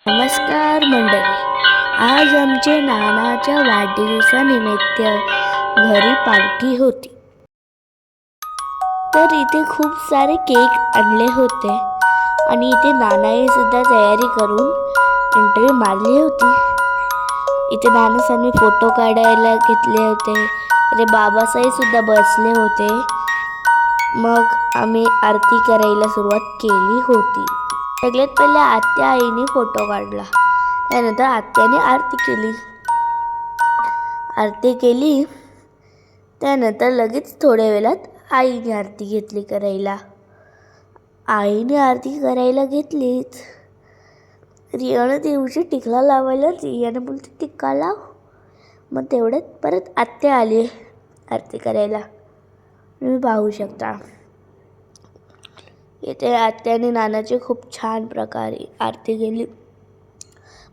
नमस्कार मंडळी. आज आमचे नानाच्या वाढदिवसानिमित्त घरी पार्टी होती. तर इथे खूप सारे केक आणले होते आणि इथे नानाने सुद्धा तयारी करून एंट्री मारली होती. इथे नानासांनी फोटो काढायला घेतले होते. इथे बाबासाहेब सुद्धा बसले होते. मग आम्ही आरती करायला सुरुवात केली होती. सगळ्यात पहिले आत्या आईने फोटो काढला. त्यानंतर आत्याने आरती केली. त्यानंतर लगेच थोड्या वेळात आईने आरती घेतली करायला. आईने आरती करायला घेतलीच. रियानं देवची टिकला लावायला रियानं बोलते टिक्का लाव. मग तेवढ्यात परत आत्या आली आरती करायला. तुम्ही पाहू शकता इथे आत्याने नानाची खूप छान प्रकारे आरती केली.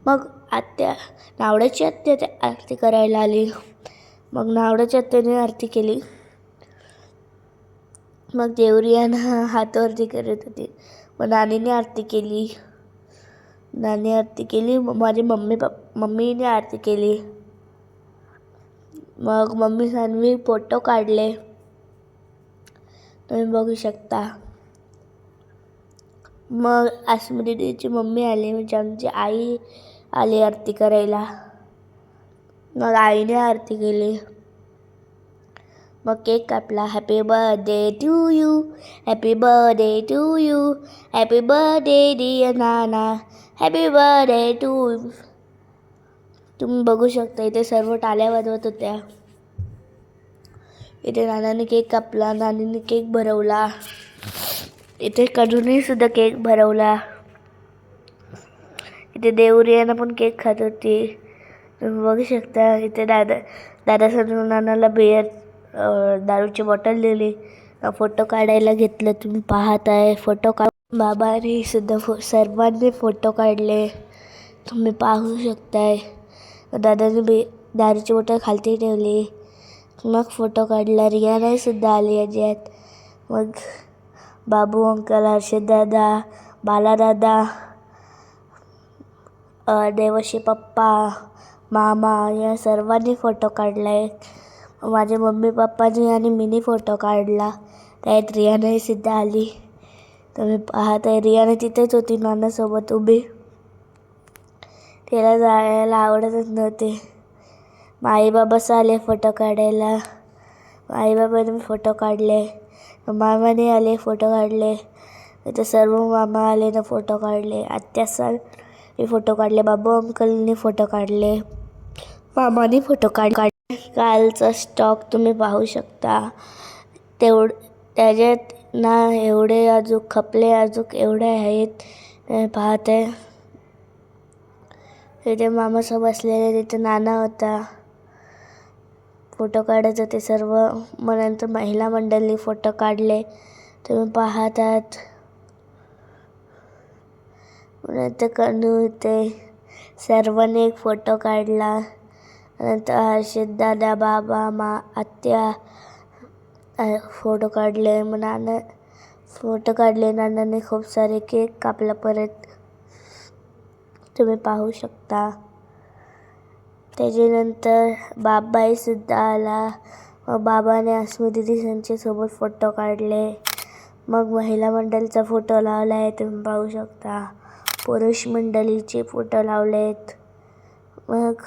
मग नावड्याची आत्या आरती करायला आली. मग नावड्याच्या आत्याने आरती केली. मग देवरियानं हातवरती करत होती. मग नानीने आरती केली. मग माझी मम्मीने आरती केली. मग मम्मी सानवी फोटो काढले. तुम्ही बघू शकता. मग अस्मिताची मम्मी आली, म्हणजे आमची आई आली आरती करायला. मग आईने आरती केली. मग केक कापला. Happy birthday to you, happy birthday to you, happy birthday dear नाना, हॅपी बर्थडे टू यू. तुम्ही बघू शकता इथे सर्व टाळ्या वाजवत होत्या. इथे नानाने केक कापला. नानीने केक भरवला. इथे कजूने सुद्धा केक भरवला. इथे देवरियानं पण केक खात होती. तुम्ही बघू शकता. इथे दादा नानाला दारूची बॉटल दिली. फोटो काढायला घेतलं. तुम्ही पाहत आहे फोटो बाबांनी सुद्धा सर्वांनी फोटो काढले. तुम्ही पाहू शकताय. दादाने दारूची बॉटल खालती ठेवली. मग फोटो काढला. रियाने सुद्धा आली याच्यात. मग बाबू अंकल, हर्षद दादा, बाला दादा, देवशी पप्पा, मामा या सर्वांनी फोटो काढलाय. माझे मम्मी पप्पानी आणि मीनी फोटो काढला. त्यात रियाने सुद्धा आली. तुम्ही पाहत आहे रियाने तिथेच होती नानासोबत उभी. तिला जायला आवडतच नव्हते. आई बाबा आले फोटो काढायला. आई बाबाने फोटो काढले. मामाने आले फोटो काढले. इथे सर्व मामा आले ना फोटो काढले. आत्या फोटो काढले. बाबू अंकलने फोटो काढले. मामाने फोटो काढले. कालचा स्टॉक तुम्ही पाहू शकता. त्याच्यात ना एवढे अजून खपले अजून एवढे आहेत. पाहत आहे. इथे मामासोबत बसलेले. तिथे नाना होता. फोटो काढत होते सर्व. मग नंतर महिला मंडळी फोटो काढले. तुम्ही पाहत आहात. नंतर कनू इथे सर्वांनी एक फोटो काढला. नंतर हर्षद दादा, बाबा, आत्या फोटो काढले. मग नाना फोटो काढले. नानाने खूप सारे केक कापला परत. तुम्ही पाहू शकता. त्याच्यानंतर बाबाही सुद्धा आला. मग बाबाने अस्मिता सोबत फोटो काढले. मग महिला मंडळीचा फोटो लावला आहे. तुम्ही पाहू शकता. पुरुष मंडळीचे फोटो लावलेत. मग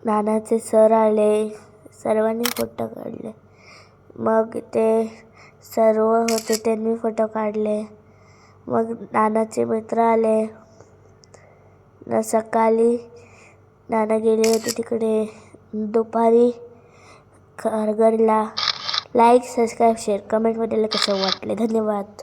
नानाचे सर आले. सर्वांनी फोटो काढले. मग ते सर्व होते त्यांनी फोटो काढले. मग नानाचे मित्र आले. सकाळी नाना गेले होते तिकडे. दुपारी घरला. लाईक, सबस्क्राईब, शेअर, कमेंटमध्ये कसं वाटले. धन्यवाद.